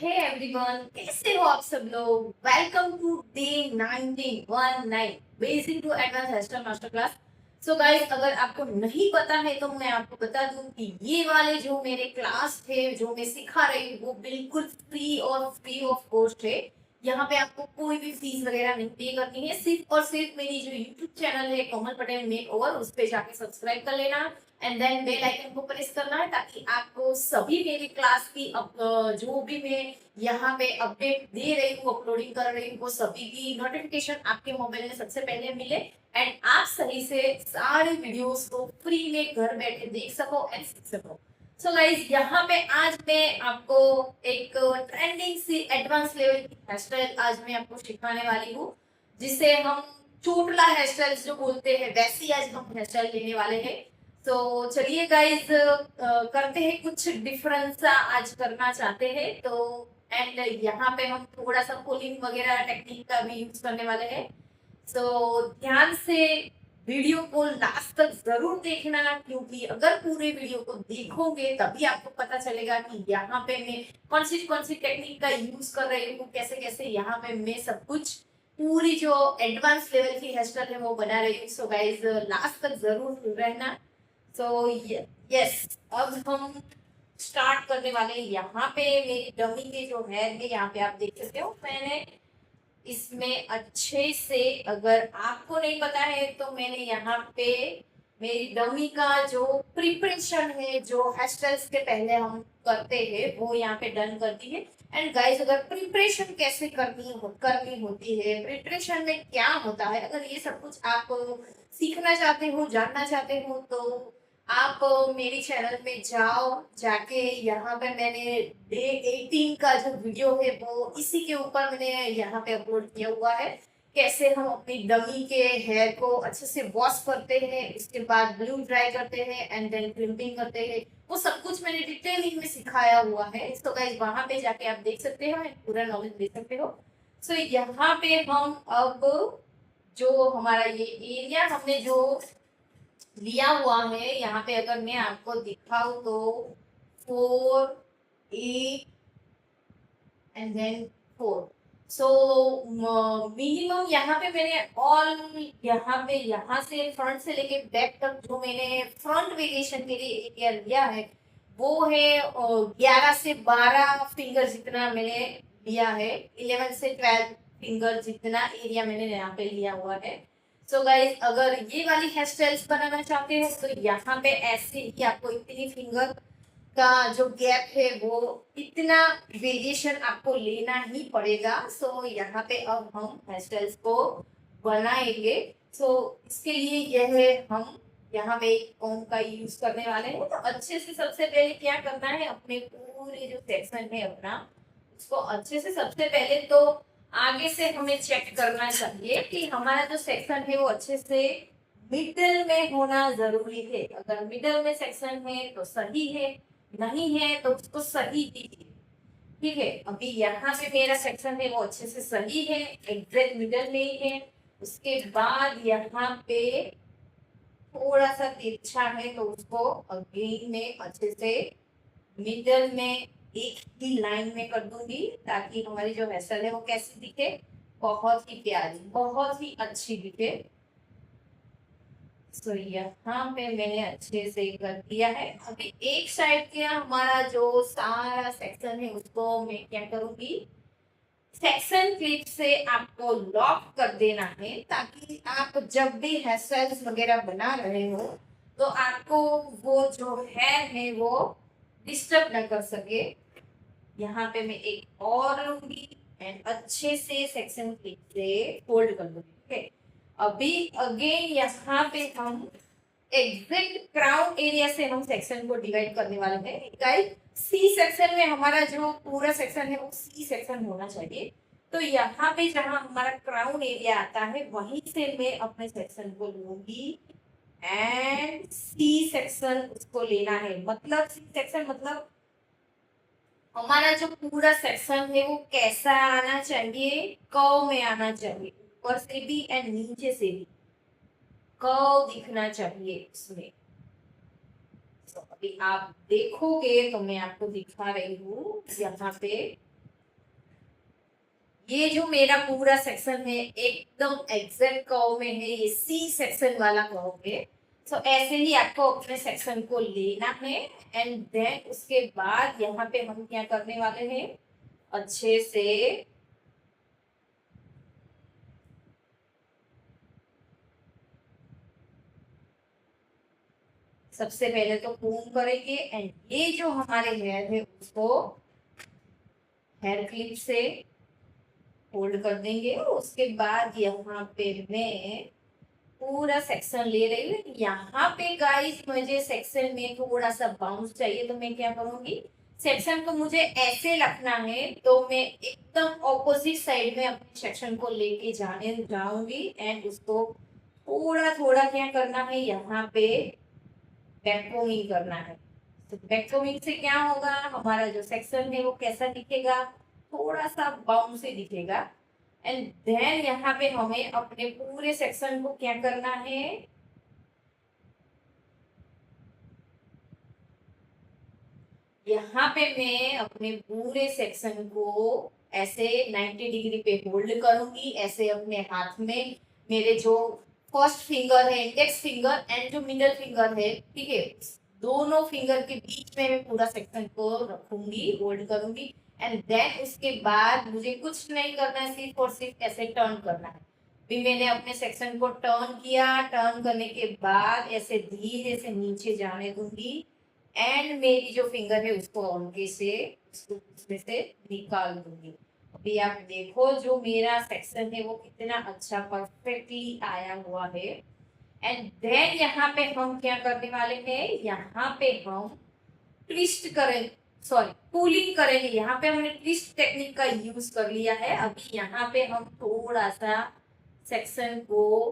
Hey everyone, कैसे हो आप सब लोग। Welcome to day 1919 basic to advance hairstyle master class. So guys, अगर आपको नहीं पता है तो मैं आपको बता दूं कि ये वाले जो मेरे क्लास थे, जो मैं सिखा रही हूँ, वो बिल्कुल फ्री ऑफ कॉस्ट है। यहाँ पे आपको कोई भी फीस वगैरह नहीं पे करनी है। सिर्फ और सिर्फ मेरी जो यूट्यूब चैनल है कोमल पटेल मेक ओवर, उस पे जाके सब्सक्राइब कर लेना एंड देन बेल आइकन को प्रेस करना है, ताकि आपको सभी मेरी क्लास की जो भी मैं यहाँ पे अपडेट दे रही हूँ, अपलोडिंग कर रही हूँ, वो सभी की नोटिफिकेशन आपके मोबाइल में सबसे पहले मिले एंड आप सही से सारे वीडियोस को फ्री में घर बैठे देख सको एंड सीख सको। सो गाइज, यहाँ पे आज मैं आपको एक ट्रेंडिंग सी एडवांस लेवल की हेयर स्टाइल आज मैं आपको सिखाने वाली हूँ, जिसे हम चोटला हेयर स्टाइल जो बोलते हैं, वैसी आज हम हेयर स्टाइल लेने वाले हैं। तो चलिए गाइस, करते हैं कुछ डिफरेंस आज करना चाहते हैं तो। एंड यहाँ पे हम थोड़ा सा पुलिंग वगैरह टेक्निक का भी यूज करने वाले हैं। तो ध्यान से वीडियो को लास्ट तक जरूर देखना, क्योंकि अगर पूरे वीडियो को देखोगे तभी आपको पता चलेगा कि यहाँ पे मैं कौन सी टेक्निक का यूज कर रही हूँ, कैसे कैसे यहाँ पे मैं सब कुछ पूरी जो एडवांस लेवल की हेयर स्टाइल है वो बना रही हूँ। सो गाइज, लास्ट तक जरूर रहना। सो यस, अब हम स्टार्ट करने वाले हैं। यहाँ पे मेरी डमी के जो हेयर है, यहाँ पे आप देख सकते हो मैंने इसमें अच्छे से, अगर आपको नहीं पता है तो मैंने यहाँ पे मेरी डमी का जो प्रिपरेशन है, जो हेयर स्टाइल्स के पहले हम करते हैं, वो यहाँ पे डन कर दी है। एंड गाइस, अगर प्रिपरेशन कैसे करनी होती है, प्रिपरेशन में क्या होता है, अगर ये सब कुछ आप सीखना चाहते हो, जानना चाहते हो, तो आप मेरी चैनल में जाओ। जाके यहाँ पे मैंने डे 18 का जो वीडियो है वो इसी के ऊपर मैंने यहाँ पे अपलोड किया हुआ है। कैसे हम अपनी डमी के हेयर को अच्छे से वॉश करते हैं, उसके बाद ब्लू ड्राई करते हैं एंड देन क्रिम्पिंग करते हैं, वो सब कुछ मैंने डिटेलिंग में सिखाया हुआ है। तो गाइस, वहां पे जाके आप देख सकते हो, पूरा नॉलेज दे सकते हो। सो यहाँ पे हम अब जो हमारा ये एरिया हमने जो लिया हुआ है, यहाँ पे अगर मैं आपको दिखाऊं तो 4 8 एंड देन 4। सो मिनिमम यहाँ पे मैंने ऑल, यहाँ से फ्रंट से लेके बैक तक जो मैंने फ्रंट वेरिएशन के लिए एरिया लिया है, वो है 11 से 12 फिंगर जितना मैंने लिया है। 11 से 12 फिंगर जितना एरिया मैंने यहाँ पे लिया हुआ है। सो गाइस, अगर ये वाली हेयर स्टाइल्स बनाना चाहते हैं तो यहाँ पे ऐसे ही आपको इतनी फिंगर का जो गैप है, वो इतना वेरिएशन आपको लेना ही पड़ेगा। सो यहाँ पे अब हम हेयर स्टाइल्स को बनाएंगे। सो इसके लिए यह है, हम यहाँ पे एक कॉम्ब का यूज करने वाले हैं। तो अच्छे से सबसे पहले क्या करना है, अपने पूरे जो सेक्शन है अपना, उसको अच्छे से सबसे पहले तो आगे से हमें चेक करना चाहिए कि हमारा जो सेक्शन है वो अच्छे से मिडल में होना जरूरी है। अगर मिडल में सेक्शन है तो सही है, नहीं है तो उसको सही कीजिए। ठीक है, अभी यहाँ पे मेरा सेक्शन है वो अच्छे से सही है, एग्जैक्ट मिडल में ही है। उसके बाद यहाँ पे थोड़ा सा तिरछा है, तो उसको अगेन में अच्छे से मिडल में एक ही लाइन में कर दूंगी, ताकि हमारी जो हेसल है वो कैसी दिखे, बहुत ही प्यारी, बहुत ही अच्छी दिखे। तो यहाँ पे मैंने अच्छे से कर दिया है। अभी एक साइड के हमारा जो सारा सेक्शन है उसको मैं क्या करूंगी, सेक्शन क्लिप से आपको लॉक कर देना है, ताकि आप जब भी हेयर स्टाइल्स वगैरह बना रहे हो तो आपको वो जो हेयर है वो डिस्टर्ब ना कर सके। यहाँ पे मैं एक और लूंगी एंड अच्छे से सेक्शन क्लिप से फोल्ड कर दूंगी। ठीक है, अभी अगेन यहाँ पे हम एग्जैक्ट क्राउन एरिया से हम सेक्शन को डिवाइड करने वाले हैं। गाइस, सी सेक्शन में हमारा जो पूरा सेक्शन है वो सी सेक्शन होना चाहिए। तो यहाँ पे जहां हमारा क्राउन एरिया आता है, वहीं से मैं अपने सेक्शन को लूंगी एंड सी सेक्शन उसको लेना है। मतलब सी सेक्शन मतलब हमारा जो पूरा सेक्शन है वो कैसा आना चाहिए, कर्व में आना चाहिए, ऊपर से भी एंड नीचे से भी कर्व दिखना चाहिए इसमें। तो अभी आप देखोगे तो मैं आपको दिखा रही हूँ यहाँ पे ये जो मेरा पूरा सेक्शन है एकदम एग्जैक्ट कर्व में है, ये सी सेक्शन वाला कर्व है। सो ऐसे ही आपको अपने सेक्शन को लेना है एंड देन उसके बाद यहाँ पे हम क्या करने वाले हैं, अच्छे से सबसे पहले तो कोम करेंगे एंड ये जो हमारे हेयर है उसको हेयर क्लिप से होल्ड कर देंगे। उसके बाद यहाँ पे मैं पूरा सेक्शन ले रही हूँ। यहाँ पे गाइस मुझे सेक्शन में थोड़ा सा बाउंस चाहिए, तो मैं क्या करूंगी, सेक्शन को मुझे ऐसे रखना है तो मैं एकदम ऑपोजिट साइड में अपने सेक्शन को लेके जाने जाऊंगी एंड उसको थोड़ा थोड़ा क्या करना है, यहाँ पे बैककोमिंग करना है। तो बैककोमिंग से क्या होगा, हमारा जो सेक्शन है वो कैसा दिखेगा, थोड़ा सा बाउंसी दिखेगा। एंड देन यहाँ पे हमें अपने पूरे सेक्शन को क्या करना है, यहाँ पे मैं अपने पूरे सेक्शन को ऐसे 90 डिग्री पे होल्ड करूंगी, ऐसे अपने हाथ में मेरे जो फर्स्ट फिंगर है, इंडेक्स फिंगर एंड जो मिडल फिंगर है, ठीक है, दोनों फिंगर के बीच में मैं पूरा सेक्शन को रखूंगी, होल्ड करूंगी। एंड देन उसके बाद मुझे कुछ नहीं करना है, सिर्फ और सिर्फ ऐसे टर्न करना है। फिर मैंने अपने सेक्शन को टर्न किया, टर्न करने के बाद ऐसे धीरे से नीचे जाने दूंगी एंड मेरी जो फिंगर है उसको हल्के से उसमें से निकाल दूंगी। अभी आप देखो जो मेरा सेक्शन है वो कितना अच्छा परफेक्टली आया हुआ है। एंड देन यहाँ पे हम क्या करने वाले हैं, यहाँ पे हम ट्विस्ट करें, सॉरी पुलिंग करेंगे। यहाँ पे हमने ट्विस्ट टेक्निक का यूज कर लिया है। अभी यहाँ पे हम थोड़ा सा सेक्शन को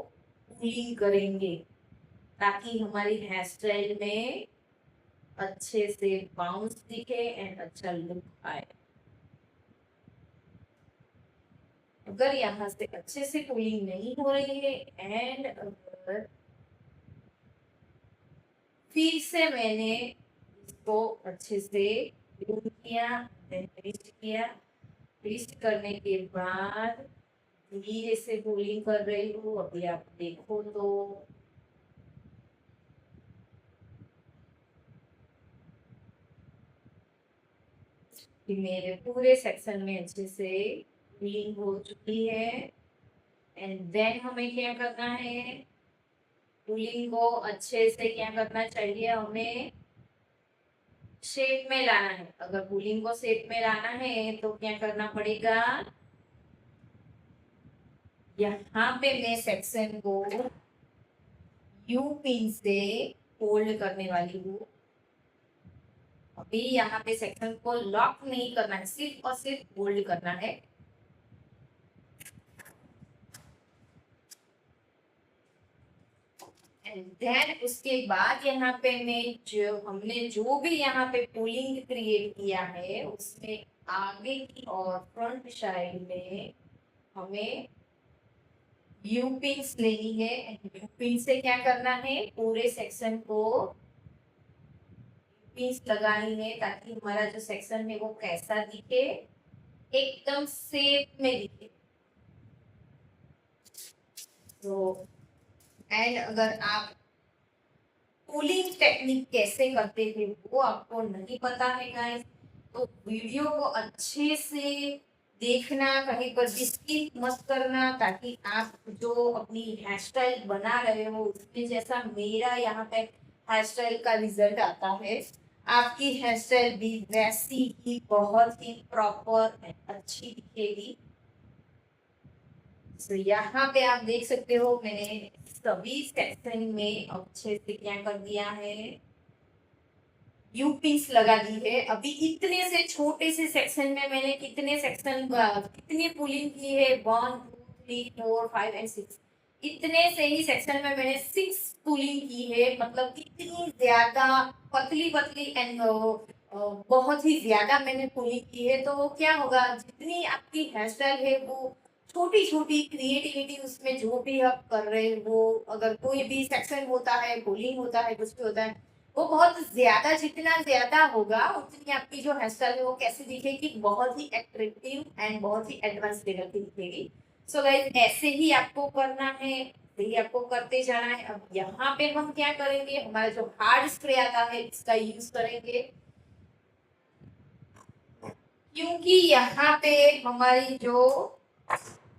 पुलिंग करेंगे ताकि हमारी हेयर स्टाइल में अच्छे से बाउंस दिखे एंड अच्छा लुक आए। अगर यहाँ से अच्छे से पुलिंग नहीं हो रही है एंड अगर फिर से मैंने इसको अच्छे से किया, ट्विस्ट किया, ट्विस्ट करने के बाद धीरे से पुलिंग कर रही हूँ। अभी आप देखो तो कि मेरे पूरे सेक्शन में अच्छे से पुलिंग हो चुकी है। एंड देन हमें क्या करना है, पुलिंग को अच्छे से क्या करना चाहिए, हमें शेप में लाना है। अगर पुलिंग को शेप में लाना है तो क्या करना पड़ेगा, यहाँ पे मैं सेक्शन को यू पिन से होल्ड करने वाली हूँ। अभी यहाँ पे सेक्शन को लॉक नहीं करना है, सिर्फ और सिर्फ होल्ड करना है। एंड देन उसके बाद यहाँ पे मैं जो हमने जो भी यहाँ पे पुलिंग क्रिएट किया है उसमें आगे की और फ्रंट साइड में हमें यू पिन्स लेनी है। यू पिन से क्या करना है, पूरे सेक्शन को पिन्स लगानी है ताकि हमारा जो सेक्शन है वो कैसा दिखे, एकदम शेप में दिखे। तो एंड अगर आप पुलिंग टेक्निक कैसे करते थे वो आपको नहीं पता है गाइस, तो वीडियो को अच्छे से देखना, कहीं पर भी स्किप मत करना ताकि आप जो अपनी हेयर स्टाइल बना रहे हो उसमें जैसा मेरा यहाँ पे हेयर स्टाइल का रिजल्ट आता है, आपकी हेयर स्टाइल भी वैसी ही बहुत ही प्रॉपर अच्छी दिखेगी। तो यहाँ पे आप देख सकते हो मैंने सभी सेक्शन में अच्छे से क्या कर दिया है, यूपीस लगा दी है। अभी इतने से छोटे से सेक्शन में मैंने कितने सेक्शन कितनी पुलिंग की है, 1 2 3 4 5 एंड 6, इतने से ही सेक्शन में मैंने 6 पुलिंग की है। मतलब इतनी ज्यादा पतली पतली एंड बहुत ही ज्यादा मैंने पुलिंग की है। तो क्या होगा, जितनी आपकी हेयर स्टाइल है वो छोटी छोटी क्रिएटिविटी उसमें जो भी आप कर रहे हो, अगर कोई भी सेक्शन होता है, पुलिंग होता है, कुछ भी होता है, वो बहुत ज्यादा, जितना ज्यादा होगा उतनी आपकी जो हेयर स्टाइल है वो कैसी दिखेगी, बहुत ही अट्रैक्टिव एंड बहुत ही एडवांस लेवल की दिखेगी। सो गाइस ऐसे ही आपको करना है, यही आपको करते जाना है। अब यहाँ पे हम क्या करेंगे, हमारा जो हार्ड स्प्रे आता है इसका यूज करेंगे, क्योंकि यहाँ पे हमारी जो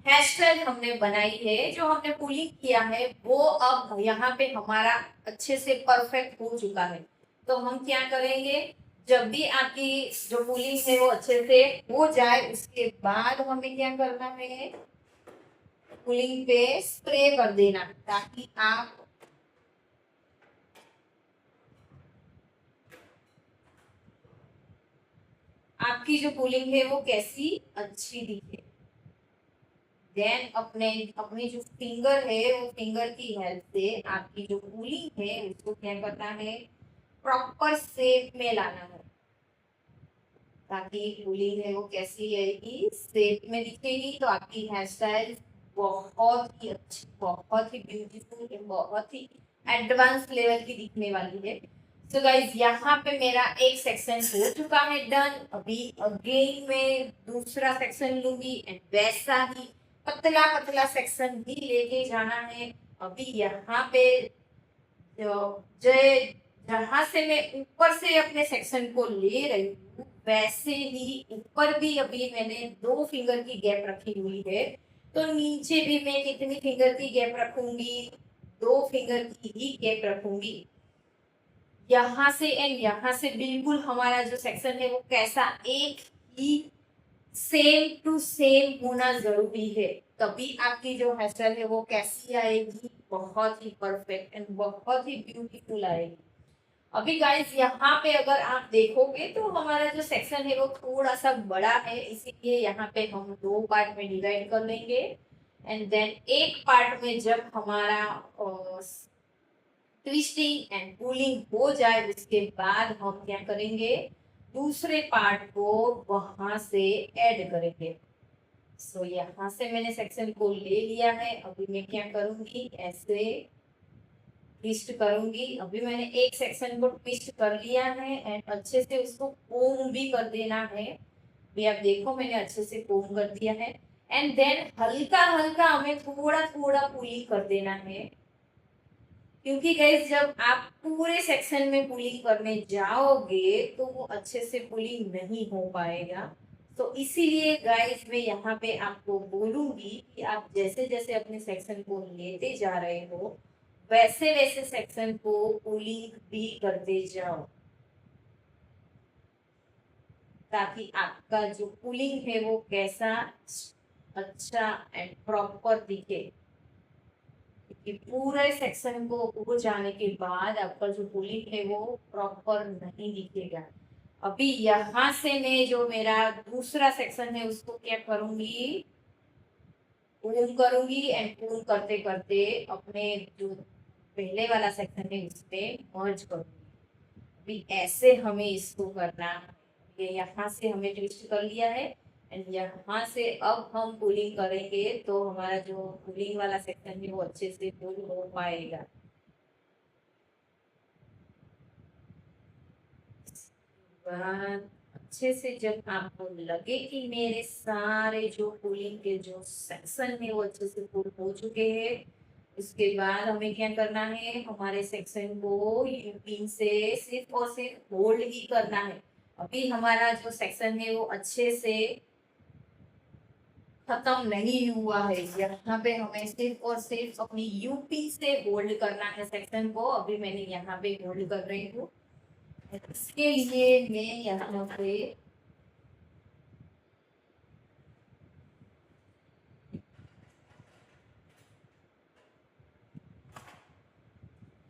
हेयर स्टाइल हमने बनाई है, जो हमने पुलिंग किया है, वो अब यहाँ पे हमारा अच्छे से परफेक्ट हो चुका है। तो हम क्या करेंगे, जब भी आपकी जो पुलिंग है वो अच्छे से हो जाए उसके बाद हमें क्या करना है, पुलिंग पे स्प्रे कर देना, ताकि आप आपकी जो पुलिंग है वो कैसी अच्छी दिखे। देन अपने अपनी जो फिंगर है वो फिंगर की हेल्प से आपकी जो पुलिंग है उसको क्या करना है, प्रॉपर शेप में लाना है, ताकि पुलिंग है वो कैसी आएगी, शेप में दिखेगी। तो आपकी हेयर स्टाइल बहुत ही अच्छी, बहुत ही ब्यूटीफुल, बहुत ही एडवांस लेवल की दिखने वाली है। तो गाइज यहाँ पे मेरा एक सेक्शन हो चुका है डन। अभी अगेन मैं दूसरा सेक्शन लूंगी एंड वैसा ही पतला पतला सेक्शन भी लेके जाना है। अभी यहाँ पे जो जहां से मैं ऊपर से अपने सेक्शन को ले रही हूँ, वैसे ही ऊपर भी अभी मैंने 2 फिंगर की गैप रखी हुई है। तो नीचे भी मैं कितनी फिंगर की गैप रखूंगी, 2 फिंगर की ही गैप रखूंगी। यहाँ से एंड यहाँ से बिल्कुल हमारा जो सेक्शन है वो कैसा, एक ही सेम टू सेम होना जरूरी है, तभी आपकी जो हेयर स्टाइल है वो कैसी आएगी, बहुत ही परफेक्ट एंड बहुत ही ब्यूटीफुल आएगी। अभी गाइस यहाँ पे अगर आप देखोगे तो हमारा जो सेक्शन है वो थोड़ा सा बड़ा है, इसीलिए यहाँ पे हम 2 पार्ट में डिवाइड कर लेंगे। एंड देन एक पार्ट में जब हमारा ट्विस्टिंग एंड पुलिंग हो जाए उसके बाद हम क्या करेंगे, दूसरे पार्ट को वहां से ऐड करेंगे। सो यहाँ से मैंने सेक्शन को ले लिया है, अभी मैं क्या करूंगी, ऐसे ट्विस्ट करूंगी। अभी मैंने एक सेक्शन को ट्विस्ट कर लिया है एंड अच्छे से उसको कोम भी कर देना है। भी आप देखो मैंने अच्छे से कोम कर दिया है। एंड देन हल्का हल्का हमें थोड़ा थोड़ा पुलिंग कर देना है, क्योंकि गाइस जब आप पूरे सेक्शन में पुलिंग करने जाओगे तो वो अच्छे से पुलिंग नहीं हो पाएगा। तो इसीलिए गाइस मैं यहाँ पे आपको बोलूंगी कि आप जैसे जैसे अपने सेक्शन को लेते जा रहे हो वैसे वैसे सेक्शन को पुलिंग भी करते जाओ, ताकि आपका जो पुलिंग है वो कैसा अच्छा एंड प्रॉपर दिखे। कि पूरे सेक्शन को हो जाने के बाद आपका जो पुलिंग है वो प्रॉपर नहीं दिखेगा। अभी यहाँ से मैं जो मेरा दूसरा सेक्शन है उसको क्या करूंगी, पूर्ण करूंगी एंड पूर्ण करते करते अपने जो पहले वाला सेक्शन है उसमें मर्ज करूंगी। अभी ऐसे हमें इसको करना है। ये यहाँ से हमने ट्विस्ट कर लिया है एंड यहाँ से अब हम पुलिंग करेंगे तो हमारा जो पुलिंग वाला सेक्शन है वो अच्छे से पुल हो पाएगा। बाद अच्छे से जब आपको लगे कि मेरे सारे जो पुलिंग के जो सेक्शन है वो अच्छे से पुल हो चुके हैं, उसके बाद हमें क्या करना है, हमारे सेक्शन को यूपिन से सिर्फ और सिर्फ होल्ड ही करना है। अभी हमारा जो सेक्शन है वो अच्छे से खत्म नहीं हुआ है, यहाँ पे हमें सिर्फ और सिर्फ अपनी यूपी से होल्ड करना है सेक्शन को। अभी मैंने यहाँ पे होल्ड कर रही हूँ, इसके लिए मैं यहाँ पे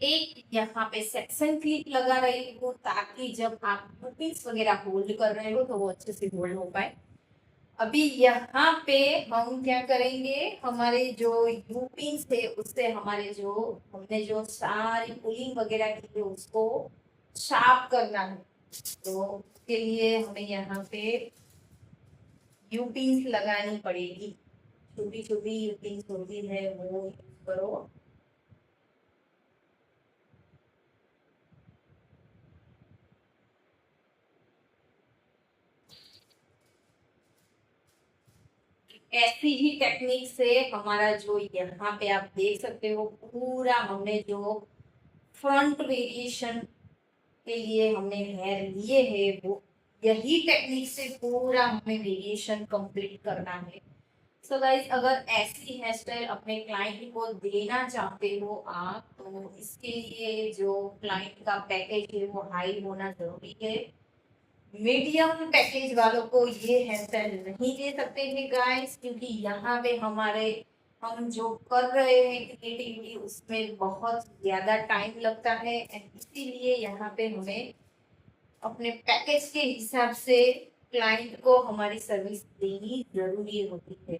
एक यहाँ पे सेक्शन क्लिप लगा रही हूँ, ताकि जब आप यूपीस वगैरह होल्ड कर रहे हो तो वो अच्छे से होल्ड हो पाए। अभी यहाँ पे हम क्या करेंगे, हमारे जो यूपीस थे उससे हमारे जो हमने जो सारी पुलिंग वगैरह की थी उसको शार्प करना है। तो उसके लिए हमें यहाँ पे यूपीस लगानी पड़ेगी, छोटी छोटी यूपीस होती है वो यूज करो। ऐसी ही टेक्निक से हमारा जो यहाँ पे आप देख सकते हो पूरा हमने जो फ्रंट वेरिएशन के लिए हमने हेयर लिए है वो यही टेक्निक से पूरा हमें वेरिएशन कंप्लीट करना है। सो गाइस अगर ऐसी हेयर स्टाइल अपने क्लाइंट को देना चाहते हो आप तो इसके लिए जो क्लाइंट का पैकेज है वो हाई होना जरूरी है। मीडियम पैकेज वालों को ये हेयर स्टाइल नहीं दे सकते हैं गाइस क्योंकि यहाँ पे हमारे हम जो कर रहे हैं क्रिएटिविटी उसमें बहुत ज्यादा टाइम लगता है एंड इसीलिए यहाँ पे हमें अपने पैकेज के हिसाब से क्लाइंट को हमारी सर्विस देनी जरूरी होती है।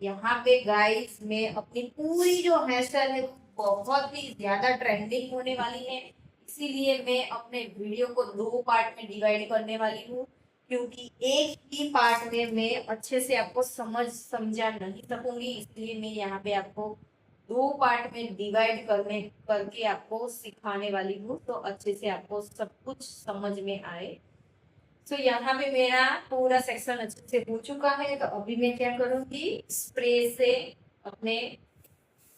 यहाँ पे गाइस में अपनी पूरी जो हेयर स्टाइल है वो बहुत ही ज्यादा ट्रेंडिंग होने वाली है इसीलिए मैं अपने वीडियो को दो पार्ट में डिवाइड करने वाली हूँ क्योंकि एक ही पार्ट में मैं अच्छे से आपको समझा नहीं सकूंगी इसलिए मैं यहाँ पे आपको दो पार्ट में डिवाइड करने करके आपको सिखाने वाली हूँ तो अच्छे से आपको सब कुछ समझ में आए। तो यहाँ पे मेरा पूरा सेक्शन अच्छे से हो चुका है तो अभी मैं क्या करूंगी स्प्रे से अपने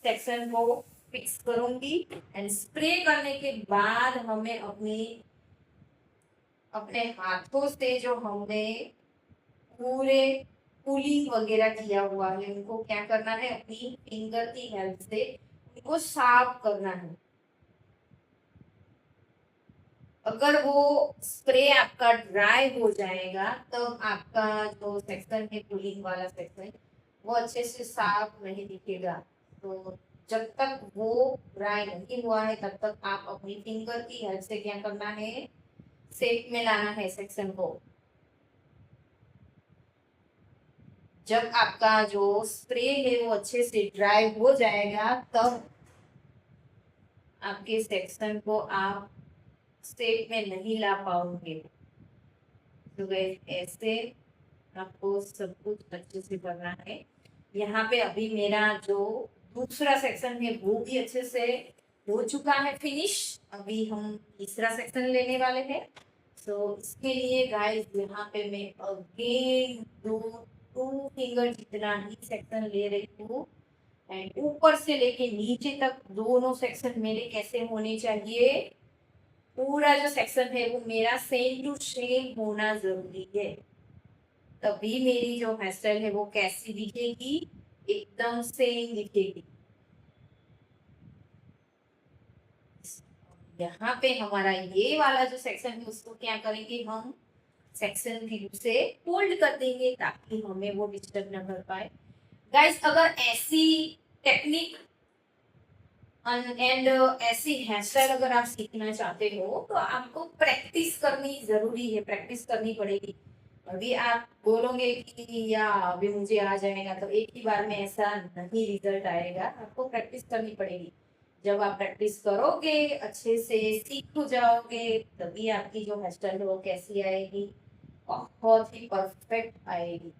सेक्शन को फिक्स करूंगी एंड स्प्रे करने के बाद हमें अपने हाथों से जो हमने पूरे पुलिंग वगैरह किया हुआ है उनको क्या करना है अपनी फिंगर की हेल्प से उनको साफ करना है। अगर वो स्प्रे आपका ड्राई हो जाएगा तो आपका जो सेक्शन है कूलिंग वाला सेक्शन वो अच्छे से साफ नहीं दिखेगा। तो जब तक वो ड्राई नहीं हुआ है तब तक आप अपनी फिंगर की हेल्प से क्या करना है शेप में लाना है सेक्शन को। जब आपका जो स्प्रे है वो अच्छे से ड्राई हो जाएगा तब आपके सेक्शन को आप शेप में नहीं ला पाओगे। तो ऐसे आपको सब कुछ अच्छे से करना है। यहाँ पे अभी मेरा जो दूसरा सेक्शन है वो भी अच्छे से हो चुका है फिनिश। अभी हम तीसरा सेक्शन लेने वाले हैं। तो इसके लिए गाइस यहाँ पे मैं अगेन दो टू फिंगर जितना ही सेक्शन ले रही हूँ एंड ऊपर से लेके नीचे तक दोनों सेक्शन मेरे कैसे होने चाहिए पूरा जो सेक्शन है वो मेरा सेम टू सेम होना जरूरी है तभी मेरी जो हेयर स्टाइल है वो कैसी दिखेगी एकदम सेम दिखेगी। यहाँ पे हमारा ये वाला जो सेक्शन है उसको क्या करेंगे हम सेक्शन व्यू से फोल्ड कर देंगे ताकि हमें वो डिस्टर्ब ना कर पाए। गाइस अगर ऐसी टेक्निक एंड ऐसी हेयर स्टाइल अगर आप सीखना चाहते हो तो आपको प्रैक्टिस करनी जरूरी है प्रैक्टिस करनी पड़ेगी। अभी आप बोलोगे कि या अभी मुझे आ जाएगा तो एक ही बार में ऐसा नहीं रिजल्ट आएगा आपको प्रैक्टिस करनी पड़ेगी। जब आप प्रैक्टिस करोगे अच्छे से सीख हो जाओगे तभी आपकी जो हेयर स्टाइल है वो कैसी आएगी बहुत ही परफेक्ट आएगी।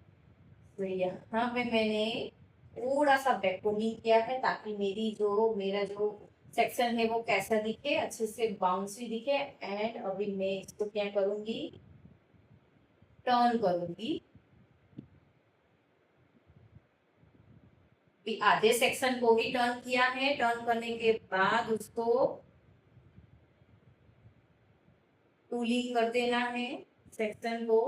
तो यहाँ पे मैंने थोड़ा सा बैककोनिंग किया है ताकि मेरा जो सेक्शन है वो कैसा दिखे अच्छे से बाउंसी दिखे एंड अभी मैं इसको क्या करूंगी टर्न करूंगी। आधे सेक्शन को भी टर्न किया है टर्न करने के बाद उसको टूलिंग कर देना है सेक्शन को।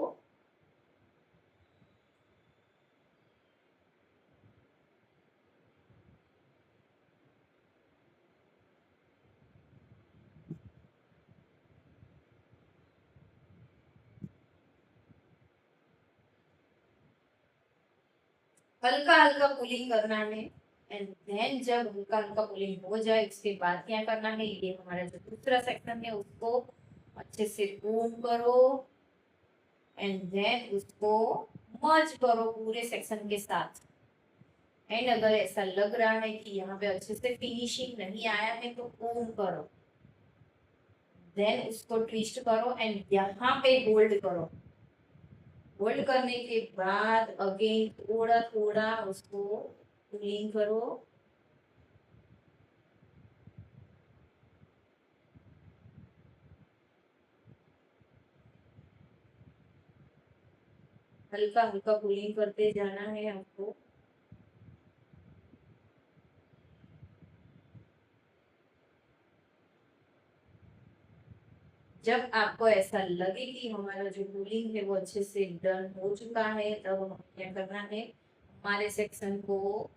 हल्का हल्का पुलिंग करना है एंड देन जब हल्का हल्का पुलिंग हो जाए उसके बाद क्या करना है ये हमारा जो दूसरा सेक्शन है उसको अच्छे से कोम करो एंड देन उसको मर्ज करो पूरे सेक्शन के साथ। एंड अगर ऐसा लग रहा है कि यहाँ पे अच्छे से फिनिशिंग नहीं आया है तो कोम करो देन उसको ट्विस्ट करो एंड यहाँ पे होल्ड करो। होल्ड करने के बाद अगेन थोड़ा थोड़ा उसको क्लीन करो। हल्का हल्का पुलिंग करते जाना है आपको। जब आपको ऐसा लगे कि हमारा जो पुलिंग है वो अच्छे से डन हो चुका है, तब हमें क्या करना है, हमारे सेक्शन को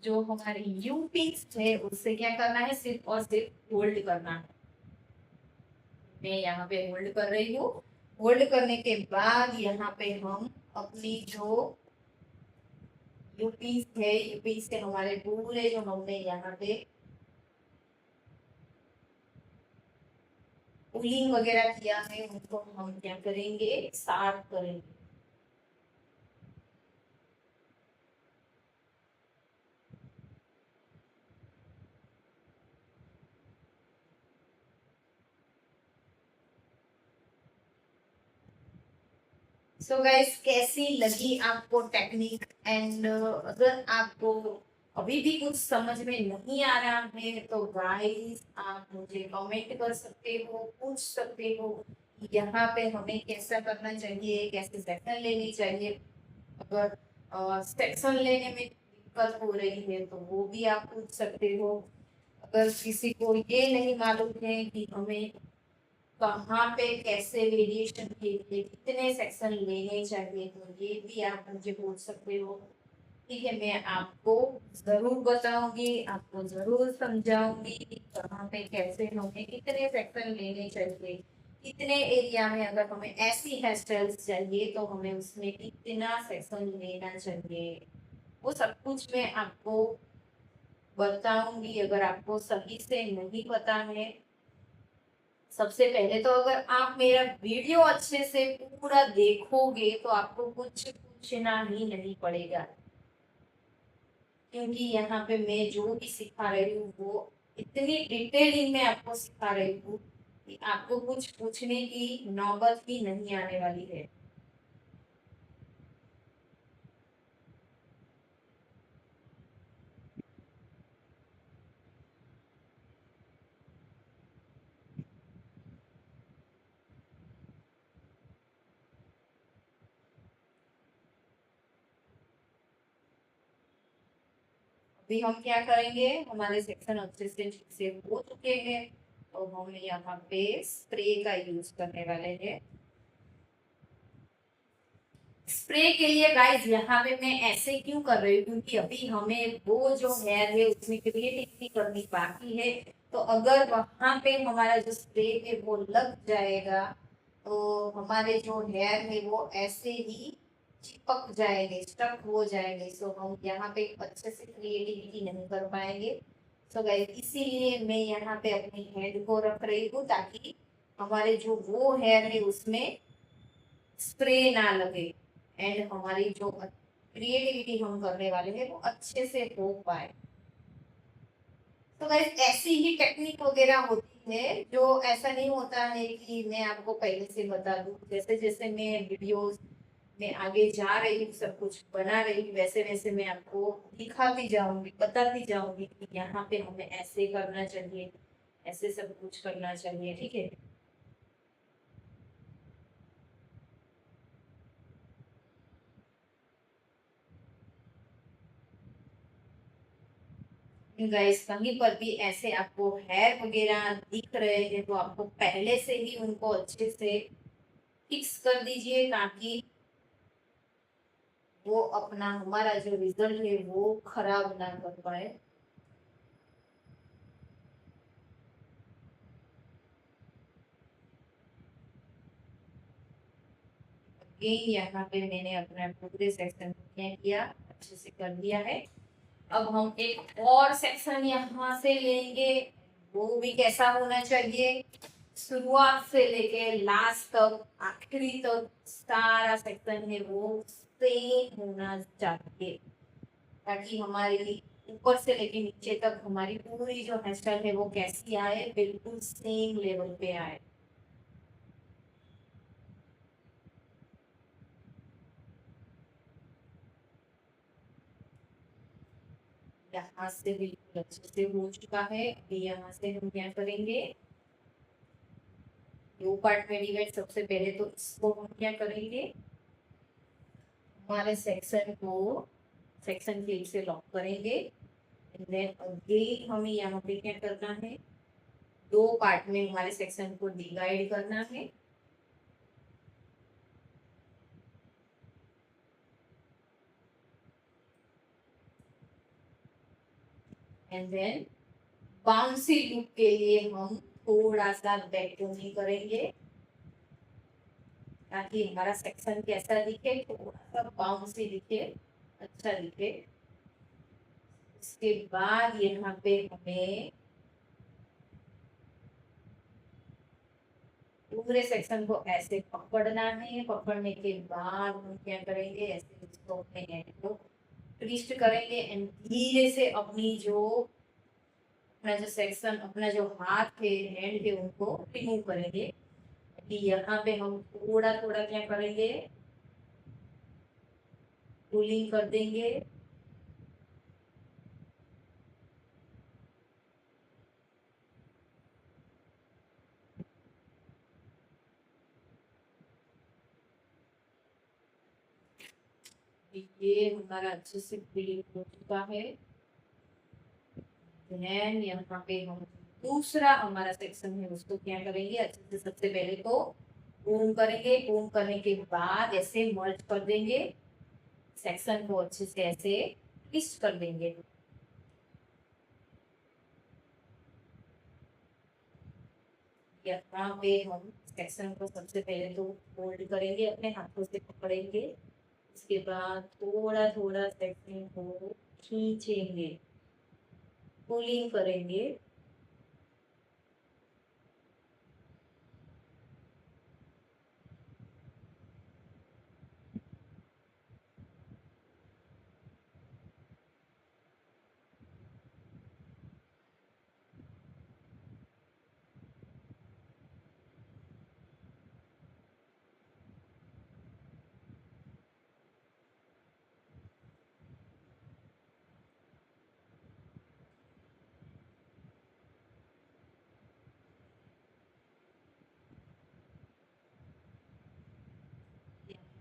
जो हमारी यूपी है उससे क्या करना है, सिर्फ और सिर्फ होल्ड करना है। मैं यहाँ पे होल्ड कर रही हूँ। होल्ड करने के बाद यहाँ पे हम अपनी जो यूपी है, यूपी से हमारे पूरे जो हमने यहाँ पे पुलिंग वगैरह किया है उनको हम क्या करेंगे, साफ करेंगे। सो गाइस, कैसी लगी आपको टेक्निक? एंड अगर आपको अभी भी कुछ समझ में नहीं आ रहा है तो गाइस आप मुझे कमेंट कर सकते हो, पूछ सकते हो यहाँ पे हमें कैसा करना चाहिए, कैसे सेक्शन लेनी चाहिए। अगर सेक्शन लेने में दिक्कत हो रही है तो वो भी आप पूछ सकते हो। अगर किसी को ये नहीं मालूम है कि हमें कहाँ पे कैसे वेरिएशन के लिए कितने सेक्शन लेने चाहिए, तो ये भी आप मुझे पूछ सकते हो। ठीक है, मैं आपको जरूर बताऊंगी, आपको जरूर समझाऊंगी कि कहाँ पे कैसे हमें कितने सेक्शन लेने चाहिए, कितने एरिया में अगर हमें ऐसी हेयर स्टाइल्स चाहिए तो हमें उसमें कितना सेक्शन लेना चाहिए। वो सब कुछ मैं आपको बताऊंगी। अगर आपको सही से नहीं पता है, सबसे पहले तो अगर आप मेरा वीडियो अच्छे से पूरा देखोगे तो आपको कुछ पूछना ही नहीं पड़ेगा, क्योंकि यहाँ पे मैं जो भी सिखा रही हूँ वो इतनी डिटेलिंग में आपको सिखा रही हूँ कि आपको कुछ पूछने की नौबत ही नहीं आने वाली है। अभी हम क्या करेंगे, हमारे सेक्शन अच्छे से ठीक से हो चुके हैं तो हम यहाँ पे स्प्रे का यूज करने वाले हैं। स्प्रे के लिए गाइस यहाँ पे मैं ऐसे क्यों कर रही हूँ, क्योंकि अभी हमें वो जो हेयर है उसमें क्रिएटिविटी करनी बाकी है। तो अगर वहां पे हमारा जो स्प्रे है वो लग जाएगा तो हमारे जो हेयर है वो ऐसे ही चिपक जाएंगे, स्टक हो जाएंगे। सो हम यहाँ पे अच्छे से क्रिएटिविटी नहीं कर पाएंगे। सो गाइस, इसीलिए मैं यहाँ पे अपनी हेड को रख रही हूँ ताकि हमारे जो वो हेयर है उसमें स्प्रे ना लगे एंड हमारी जो क्रिएटिविटी हम करने वाले हैं वो अच्छे से हो पाए। तो गाइस, ऐसी ही टेक्निक वगैरह होती है, जो ऐसा नहीं होता है कि मैं आपको पहले से बता दूं। जैसे जैसे मैं वीडियोस में आगे जा रही हूँ, सब कुछ बना रही हूँ, वैसे वैसे मैं आपको दिखाती जाऊंगी, बताती जाऊंगी कि यहाँ पे हमें ऐसे करना चाहिए, ऐसे सब कुछ करना चाहिए। ठीक है गाइस, कहीं पर भी ऐसे आपको हेयर वगैरह दिख रहे हैं तो आपको पहले से ही उनको अच्छे से फिक्स कर दीजिए ताकि वो अपना हमारा जो रिजल्ट है वो खराब ना कर पाए। अगेन यहाँ पे मैंने अपना पूरे सेक्शन को क्या किया, अच्छे से कर दिया है। अब हम एक और सेक्शन यहाँ से लेंगे, वो भी कैसा होना चाहिए, शुरुआत से लेके लास्ट तक, आखिरी तक सारा सेक्शन है वो सेम होना चाहिए, ताकि हमारी ऊपर से लेके नीचे तक हमारी पूरी जो हेयर स्टाइल है वो कैसी आए, बिल्कुल सेम लेवल पे आए। यहाँ से बिल्कुल अच्छे से हो चुका है। अभी यहाँ से हम क्या करेंगे, दो पार्ट में डिवाइड। सबसे पहले तो इसको हम क्या करेंगे, हमारे सेक्शन के से लॉक करेंगे। एंड देन अगेन हमें यहाँ पे क्या करना है, दो पार्ट में हमारे सेक्शन को डिवाइड करना है। एंड देन बाउंसी लूप के लिए हम थोड़ा सा बैकटोनिंग करेंगे ताकि हमारा सेक्शन कैसा दिखे, थोड़ा सा बाउंसी दिखे, अच्छा दिखे। इसके बाद यहाँ पे हमें पूरे सेक्शन को ऐसे पकड़ना है। पकड़ने के बाद हम क्या करेंगे, ऐसे इसको अपने हैंड को ट्विस्ट करेंगे एंड धीरे से अपना जो सेक्शन, अपना जो हाथ है, हैंड है, उनको रिमूव करेंगे। कि यहाँ पे हम थोड़ा थोड़ा क्या करेंगे, पुलिंग कर देंगे। ये हमारा अच्छे से पुलिंग हो चुका है। देन यहाँ पे हम दूसरा हमारा सेक्शन है उसको क्या करेंगे, अच्छे से सबसे पहले तो कोम करेंगे। कोम करने के बाद ऐसे मर्ज कर देंगे, सेक्शन को अच्छे से ऐसे ट्विस्ट कर देंगे। यहाँ पे हम सेक्शन को सबसे पहले तो फोल्ड करेंगे, अपने हाथों से पकड़ेंगे। उसके बाद थोड़ा थोड़ा सेक्शन को खींचेंगे, पुलिंग करेंगे।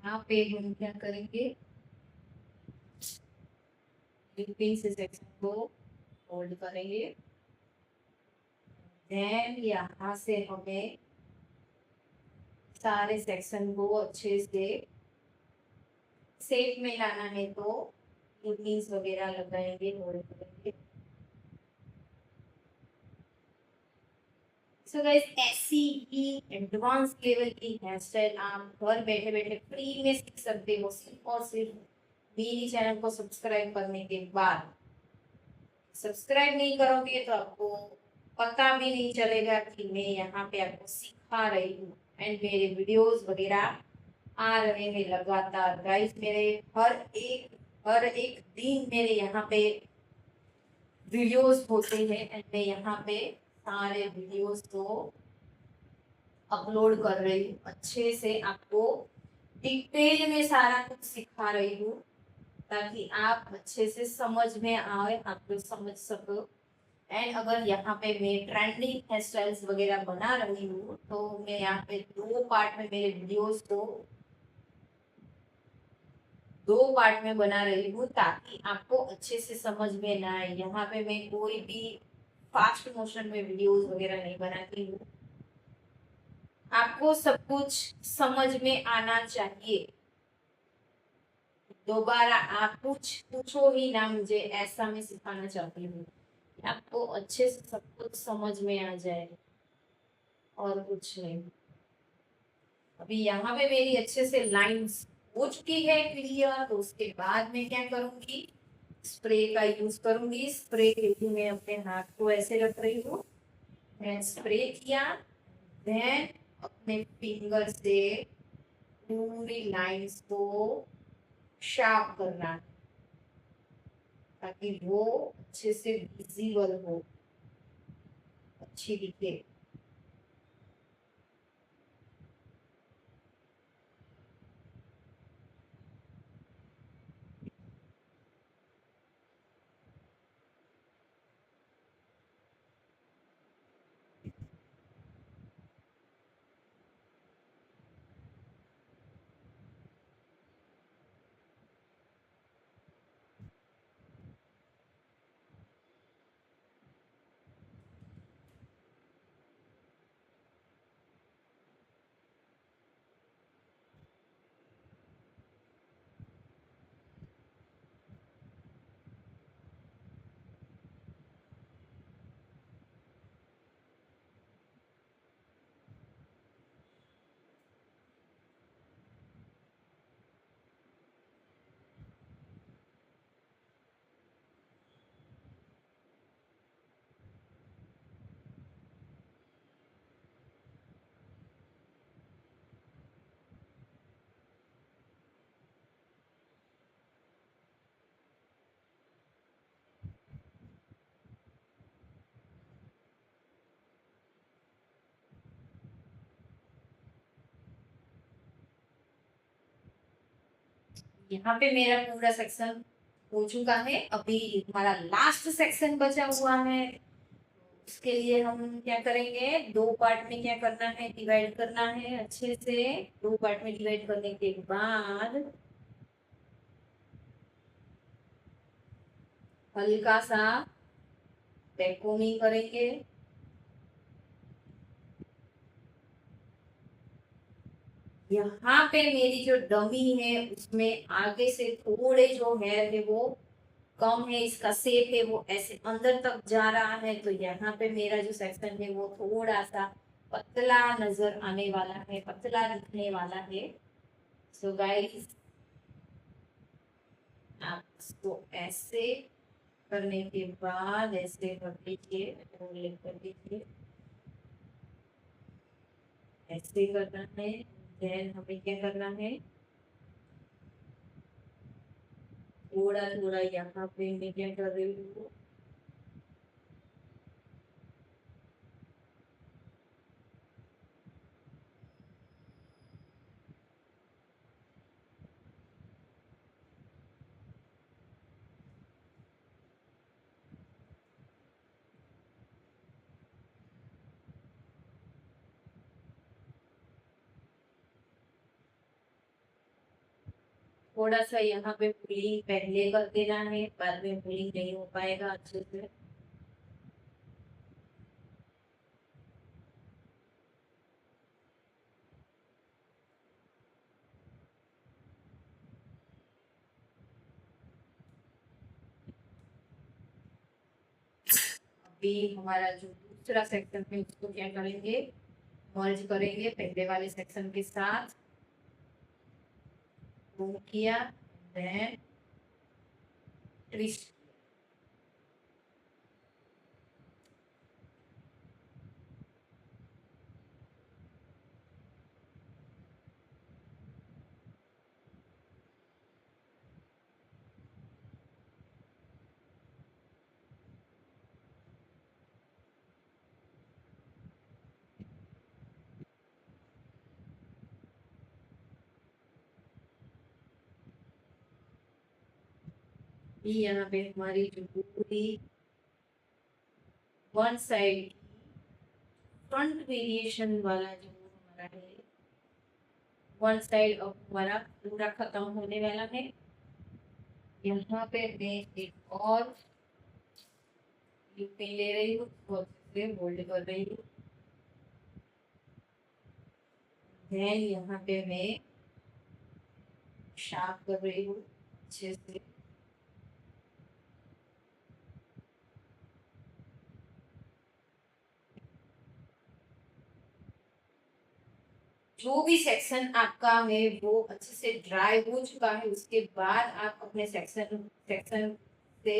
यहाँ पे हम क्या करेंगे, पिन से सेक्शन को होल्ड करेंगे। देन यहाँ से हमें सारे सेक्शन को अच्छे से शेप में लाना है, तो पिन्स वगैरह लगाएंगे, होल्ड करेंगे। सो गाइस, ऐसी ही एडवांस लेवल की हेयर स्टाइल आप घर बैठे बैठे फ्री में सीख सकते हो, सिर्फ और सिर्फ मेरी चैनल को सब्सक्राइब करने के बाद। सब्सक्राइब नहीं करोगे तो आपको पता भी नहीं चलेगा कि मैं यहाँ पे आपको सिखा रही हूँ। एंड मेरे वीडियोस वगैरह आ रहे हैं लगातार गाइस। मेरे हर एक दिन मेरे यहाँ पे वीडियोस होते हैं एंड मैं यहाँ पे सारे वीडियोस को अपलोड कर रही हूँ। अच्छे से आपको डिटेल में सारा कुछ सिखा रही हूँ ताकि आप अच्छे से समझ में आए, आप लोग समझ सको। एंड अगर यहाँ पे मैं ट्रेंडिंग हेयर स्टाइल्स वगैरह बना रही हूँ तो मैं यहाँ पे दो पार्ट में बना रही हूँ ताकि आपको अच्छे से समझ में ना आए। यहाँ पे मैं कोई भी फास्ट मोशन में वीडियोस वगैरह नहीं बनाती हूँ। आपको सब कुछ समझ में आना चाहिए। दोबारा आप कुछ पूछो ही ना मुझे, ऐसा मैं सिखाना चाहती हूँ। आपको अच्छे से सब कुछ समझ में आ जाए और कुछ नहीं। अभी यहाँ पे मेरी अच्छे से लाइंस हो चुकी है क्लियर, तो उसके बाद मैं क्या करूंगी, स्प्रे का यूज करूंगी। स्प्रे के लिए मैं अपने हाथ को ऐसे रख रही हूँ, मैं स्प्रे किया। देन अपने फिंगर से पूरी लाइंस को शार्प करना है ताकि वो अच्छे से विजिबल हो, अच्छी दिखे। यहाँ पे मेरा पूरा सेक्शन हो चुका है। अभी हमारा लास्ट सेक्शन बचा हुआ है। उसके लिए हम क्या करेंगे, दो पार्ट में क्या करना है, डिवाइड करना है अच्छे से। दो पार्ट में डिवाइड करने के बाद हल्का सा बैककोमिंग करेंगे। यहाँ पे मेरी जो डमी है उसमें आगे से थोड़े जो हेयर है वो कम है, इसका शेप है वो ऐसे अंदर तक जा रहा है, तो यहाँ पे मेरा जो सेक्शन है वो थोड़ा सा पतला नजर आने वाला है, पतला दिखने वाला है। सो गाइस, आप इसको ऐसे करने के बाद ऐसे कर दीजिए, कर दीजिए, ऐसे करना है। देन हमें क्या करना है, थोड़ा थोड़ा यहाँ पे मैं क्या कर रही हूँ, थोड़ा सा यहाँ पे पुलिंग पहले कर देना है, बाद में पुलिंग नहीं हो पाएगा अच्छे से। अभी हमारा जो दूसरा सेक्शन है उसको क्या करेंगे, मर्ज करेंगे पहले वाले सेक्शन के साथ। मूव किया, देन ट्विस्ट। यहाँ पे हमारी जो पूरी वन साइड फ्रंट वेरिएशन वाला जो हमारा है, वन साइड अब हमारा पूरा खत्म होने वाला है। यहाँ पे मैं एक और पिन ले रही हूँ, उसको अच्छे से होल्ड कर रही हूँ। देन यहाँ पे मैं शार्प कर रही हूँ अच्छे से। जो भी सेक्शन आपका है वो अच्छे से ड्राई हो चुका है, उसके बाद आप अपने सेक्शन सेक्शन से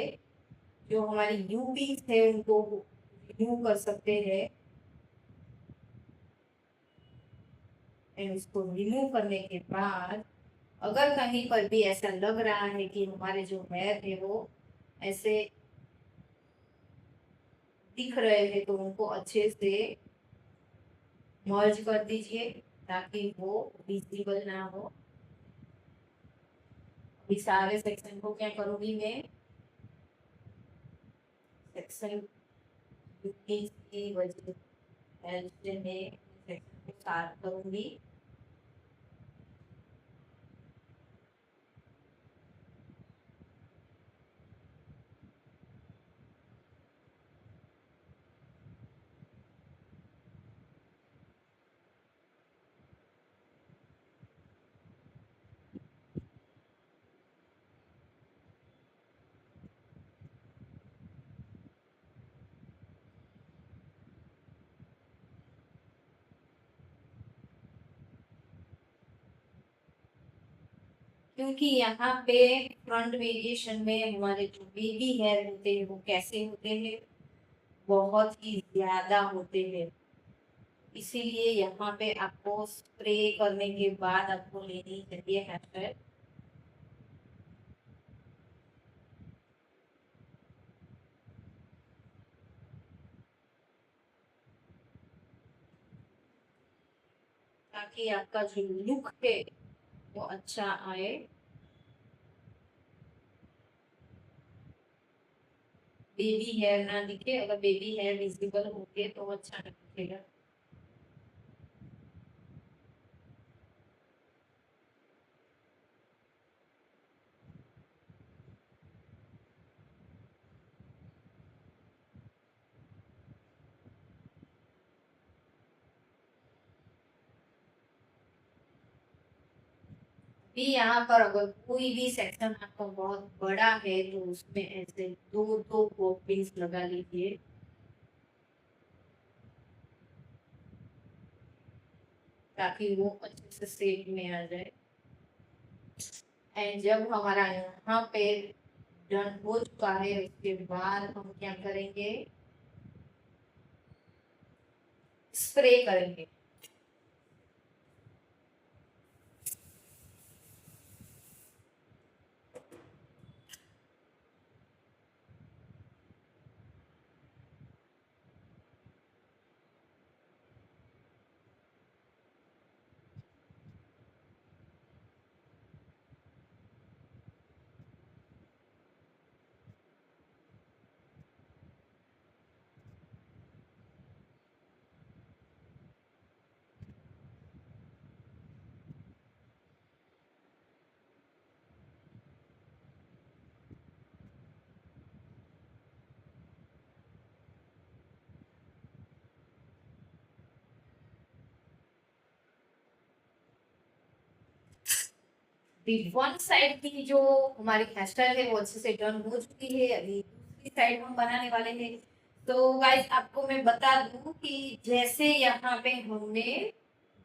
जो हमारे यूपीस है उनको रिमूव कर सकते हैं। एंड इसको रिमूव करने के बाद अगर कहीं पर भी ऐसा लग रहा है कि हमारे जो हेयर है वो ऐसे दिख रहे हैं, तो उनको अच्छे से मर्ज कर दीजिए ताकि वो विजिबल ना हो। अभी सारे सेक्शन को क्या करूंगी मैं, सेक्शन की वजह से मैं सेक्शन को स्टार्ट करूंगी। क्योंकि यहाँ पे फ्रंट वेरिएशन में हमारे जो बेबी हेयर होते हैं वो कैसे होते हैं, बहुत ही ज्यादा होते हैं। इसीलिए यहाँ पे आपको स्प्रे करने के बाद आपको लेनी चाहिए हेयर ऑयल, ताकि आपका जो लुक है वो अच्छा आए। बेबी हेयर ना दिखे। अगर बेबी हेयर विजिबल होंगे तो अच्छा नहीं दिखेगा। भी यहाँ पर अगर कोई भी सेक्शन आपका बहुत बड़ा है तो उसमें ऐसे दो दो कोपिंग्स लगा लीजिए, ताकि वो अच्छे से शेप में आ जाए। एंड जब हमारा यहाँ पे डन हो चुका है, उसके बाद हम क्या करेंगे, स्प्रे करेंगे। वन साइड की जो हमारी हेयर स्टाइल है वो अच्छे से डन हो चुकी है। अभी दूसरी साइड हम बनाने वाले हैं। तो गाइस आपको मैं बता दूं कि जैसे यहाँ पे हमने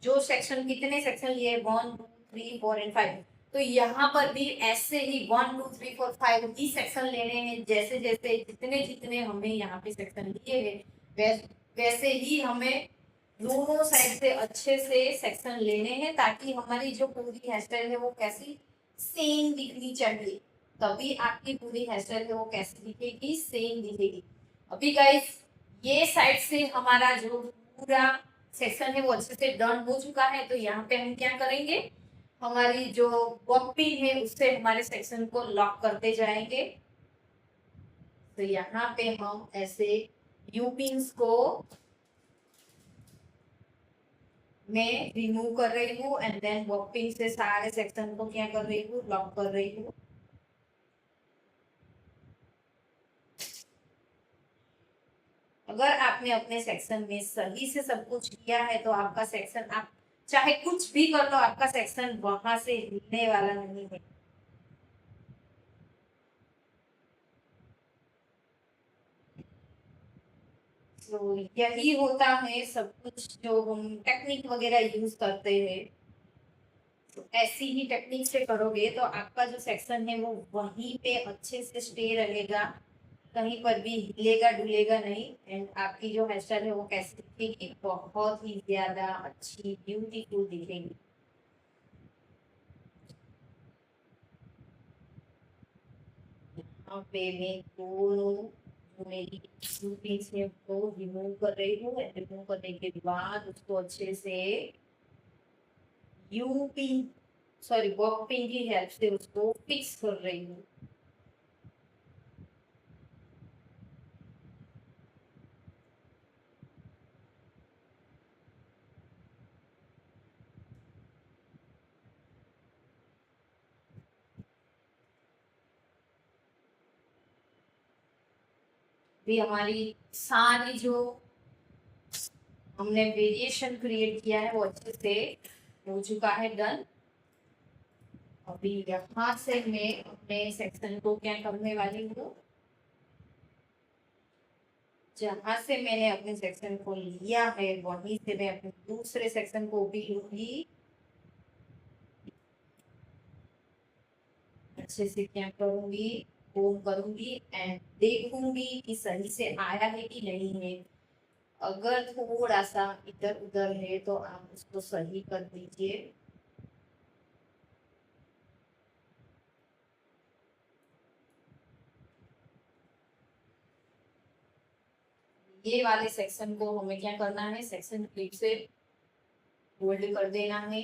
जो सेक्शन, कितने सेक्शन लिए, 1 2 3 4 एंड 5, तो यहाँ पर भी ऐसे ही 1 2 3 4 5 ही सेक्शन लेने हैं। जैसे जैसे जितने जितने हमने यहाँ पे सेक्शन लिए हैं, वैसे ही हमें दोनों साइड से अच्छे से सेक्शन लेने हैं, ताकि हमारी जो पूरी हेयर स्टाइल है वो कैसी, सेम दिखनी चाहिए। तभी आपकी पूरी हेयर स्टाइल है वो कैसी दिखेगी, सेम दिखेगी। अभी गाइस ये साइड से हमारा जो पूरा सेक्शन है वो अच्छे से डन हो चुका है। तो यहाँ पे हम क्या करेंगे, हमारी जो बॉबी है उससे हमारे सेक्शन को लॉक करते जाएंगे। तो यहाँ पे हम ऐसे यू पिन्स को मैं रिमूव कर रही हूँ, एंड देन बॉबिंग से सारे सेक्शन को क्या कर रही हूँ, लॉक कर रही हूँ। अगर आपने अपने सेक्शन में सही से सब कुछ किया है तो आपका सेक्शन, आप चाहे कुछ भी कर लो, आपका सेक्शन वहां से हिलने वाला नहीं है। तो यही होता है सब कुछ जो हम टेक्निक वगैरह यूज करते हैं। तो ऐसी ही टेक्निक से करोगे तो आपका जो सेक्शन है वो वहीं पे अच्छे से स्टे रहेगा, कहीं पर भी हिलेगा डुलेगा नहीं। एंड आपकी जो हेयर स्टाइल है वो कैसी दिखेगी, बहुत ही ज्यादा अच्छी ब्यूटीफुल दिखेगी। यहाँ पे मैं दोनों जो मेरी पीस है वो रिमूव कर रही हूँ। रिमूव करने के बाद उसको अच्छे से you pin, sorry Bob pin की हेल्प से उसको फिक्स कर रही हूँ। भी हमारी सारी जो हमने वेरिएशन क्रिएट किया है वो अच्छे से हो चुका है, डन। अभी यहाँ से मैं अपने सेक्शन को क्या करने वाली हूँ, जहां से मैंने अपने सेक्शन को लिया है वहीं से मैं अपने दूसरे सेक्शन को भी लूंगी। अच्छे से क्या करूंगी, कोम करूंगी एंड देखूंगी कि सही से आया है कि नहीं है। अगर थोड़ा सा इधर उधर है तो आप उसको सही कर दीजिए। ये वाले सेक्शन को हमें क्या करना है, सेक्शन क्लिप से होल्ड कर देना है।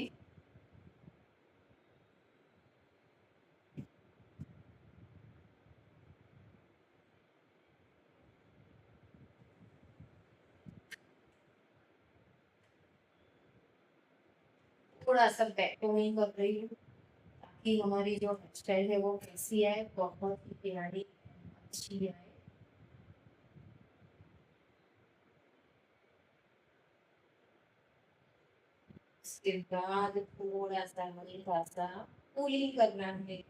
थोड़ा सा बैकटोनिंग कर रही हूँ ताकि हमारी जो हेयर स्टाइल है वो कैसी आए, बहुत ही प्यारी अच्छी आए। उसके बाद थोड़ा सा हल्का सा कूलिंग करना है।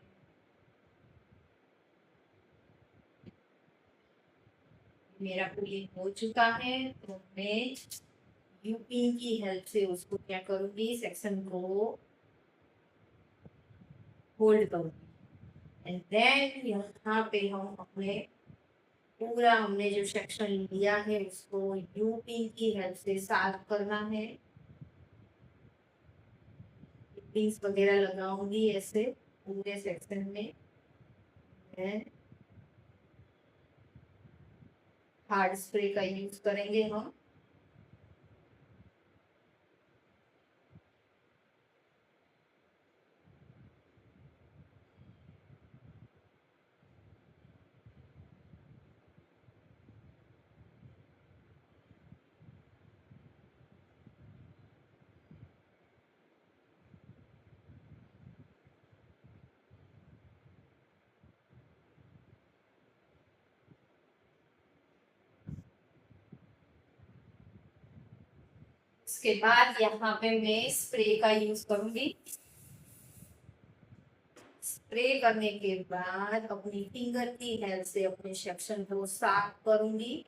मेरा कूलिंग हो चुका है तो मैं यूपी की हेल्प से उसको क्या करूंगी, सेक्शन को होल्ड करूंगी एंड देन यहाँ पे हम अपने पूरा हमने जो सेक्शन लिया है उसको यूपी की हेल्प से साफ करना है। पिंस वगैरह लगाऊंगी ऐसे पूरे सेक्शन में। हार्ड स्प्रे का यूज करेंगे हम। उसके बाद यहाँ पे मैं स्प्रे का यूज करूंगी। स्प्रे करने के बाद अपनी फिंगर की हेल्प से अपने सेक्शन को साफ करूंगी।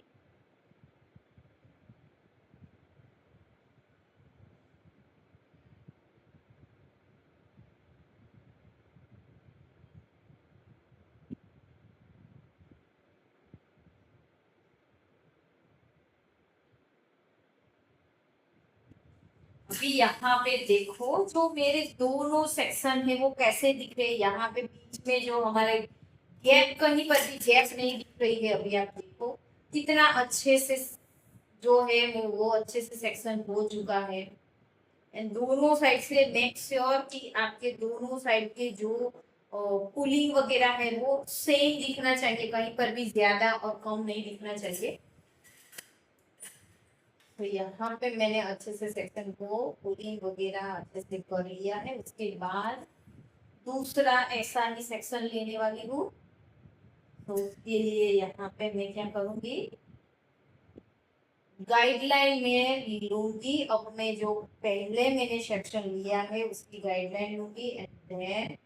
अभी यहाँ पे देखो जो मेरे दोनों सेक्शन है वो कैसे दिख रहे हैं। यहाँ पे बीच में जो हमारे गैप, कहीं पर भी गैप नहीं दिख रही है। अभी आप देखो कितना अच्छे से जो है वो अच्छे से सेक्शन हो चुका है। एंड दोनों साइड से मेक श्योर कि आपके दोनों साइड के जो पुलिंग वगैरह है वो सेम दिखना चाहिए, कहीं पर भी ज्यादा और कम नहीं दिखना चाहिए। तो यहाँ पे मैंने अच्छे से सेक्शन को पुलिंग वगैरह अच्छे से कर लिया है। उसके बाद दूसरा ऐसा ही सेक्शन लेने वाली हूँ। तो उसके लिए यहाँ पे मैं क्या करूंगी, गाइडलाइन में लूंगी। अब मैं जो पहले मैंने सेक्शन लिया है उसकी गाइडलाइन लूंगी एंड देन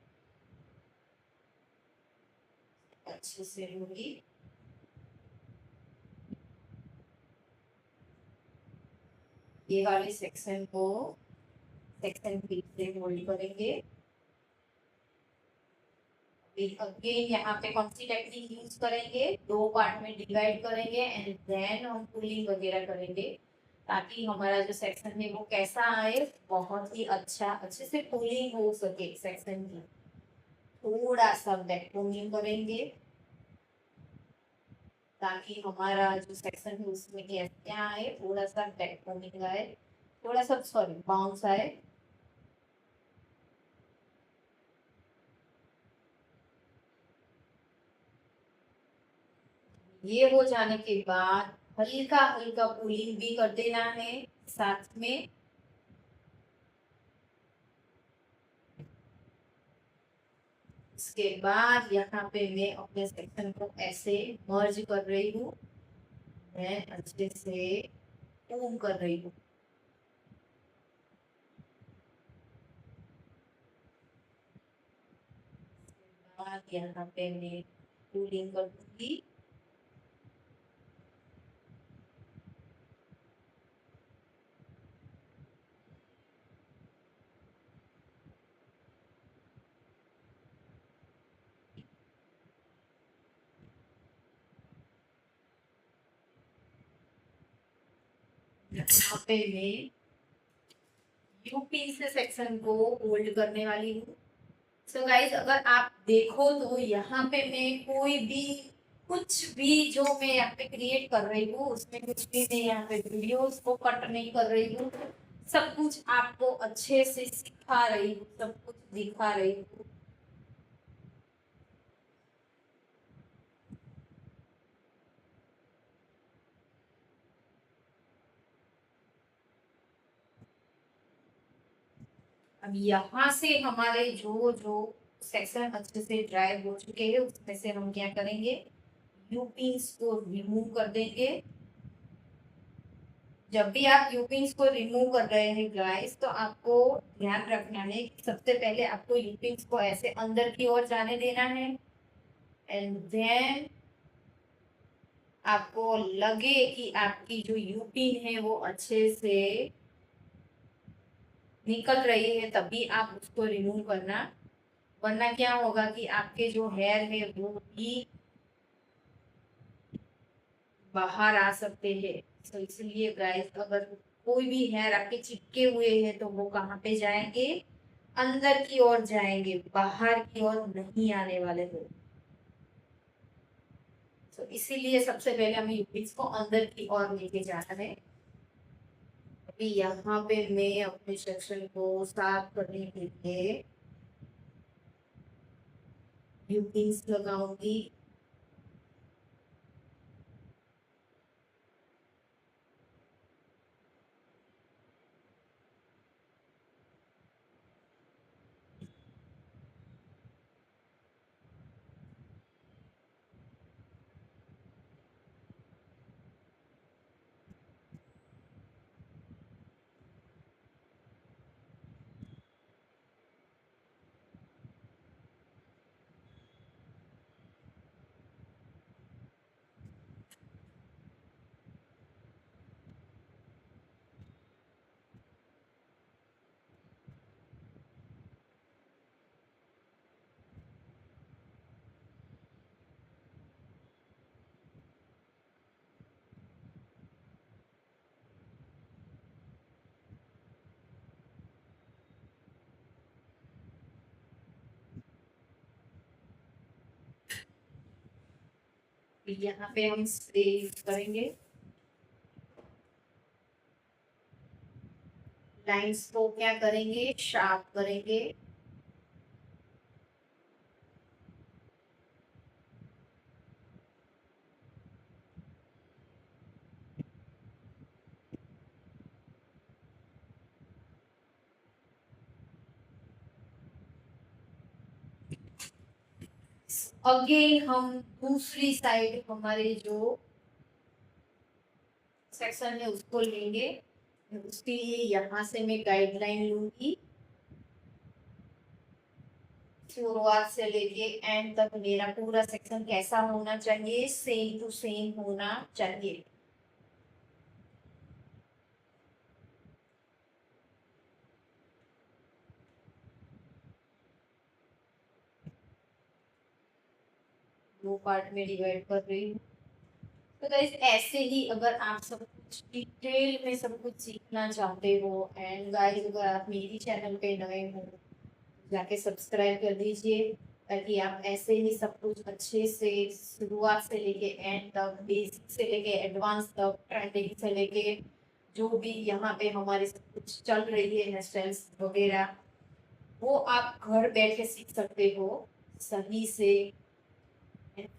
अच्छे से लूंगी। ये वाले सेक्शन को सेक्शन बी से होल्ड करेंगे। अगेन यहाँ पे कौन सी टेक्निक यूज करेंगे, दो पार्ट में डिवाइड करेंगे एंड देन हम पुलिंग वगैरह करेंगे ताकि हमारा जो सेक्शन है वो कैसा आए, बहुत ही अच्छा अच्छे से पुलिंग हो सके सेक्शन की। थोड़ा सा बैक पुलिंग करेंगे ताकि हमारा जो सेक्शन है उसमें क्या आए, थोड़ा सा बैक पुलिंग आए, थोड़ा सा सॉरी बाउंस आए। ये हो जाने के बाद हल्का हल्का पुलिंग भी कर देना है साथ में। उसके बाद यहाँ पे मैं अपने सेक्शन को ऐसे मर्ज कर रही हूँ, मैं अच्छे से पूम कर रही हूँ। बाद यहाँ पे मैं पूलिंग कर दूंगी। यहाँ पे मैं यूपी से सेक्शन को होल्ड करने वाली हूँ। सो गाइस अगर आप देखो तो यहाँ पे मैं कोई भी कुछ भी जो मैं यहाँ पे क्रिएट कर रही हूँ उसमें कुछ भी मैं यहाँ पे वीडियोस को कट नहीं कर रही हूँ। सब कुछ आपको अच्छे से सिखा रही हूँ, सब कुछ दिखा रही हूँ। अब यहाँ से हमारे जो जो सेक्शन अच्छे से ड्राई हो चुके हैं उसमें से हम क्या करेंगे, यूपिंस को रिमूव कर देंगे। जब भी आप यूपिंस को रिमूव कर रहे हैं गाइस, तो आपको ध्यान रखना है कि सबसे पहले आपको यूपिंस को ऐसे अंदर की ओर जाने देना है, एंड देन आपको लगे कि आपकी जो यूपिन है वो अच्छे से निकल रही है, तभी आप उसको रिमूव करना। वरना क्या होगा कि आपके जो हेयर है वो भी बाहर आ सकते हैं। तो इसलिए गाइस, अगर कोई भी हेयर आपके चिपके हुए हैं तो वो कहाँ पे जाएंगे, अंदर की ओर जाएंगे, बाहर की ओर नहीं आने वाले हो। तो इसीलिए सबसे पहले हमें यूपिस को अंदर की ओर लेके जाना है। अभी यहाँ पे मैं अपने सेक्शन को साफ करने के लिए यूपिस लगाऊंगी। यहाँ पे हम स्प्रे यूज करेंगे, लाइंस को क्या करेंगे, शार्प करेंगे। अगेन हम दूसरी साइड हमारे जो सेक्शन है उसको लेंगे। उसके लिए यहाँ से मैं गाइडलाइन लूंगी, शुरुआत से लेके एंड तक मेरा पूरा सेक्शन कैसा होना चाहिए, सेम टू सेम होना चाहिए। दो पार्ट में डिवाइड कर रही हूँ। तो गाइस, ऐसे ही अगर आप सब कुछ डिटेल में सब कुछ सीखना चाहते हो, एंड गाइस अगर आप मेरी चैनल पे नए हो जाके सब्सक्राइब कर दीजिए, ताकि आप ऐसे ही सब कुछ अच्छे से शुरुआत से लेके एंड तक, बेसिक से लेके एडवांस तक, ट्रेंडिंग से लेके जो भी यहाँ पे हमारे सब कुछ चल रही है हेयर स्टाइल्स वगैरह, वो आप घर बैठे सीख सकते हो सही से।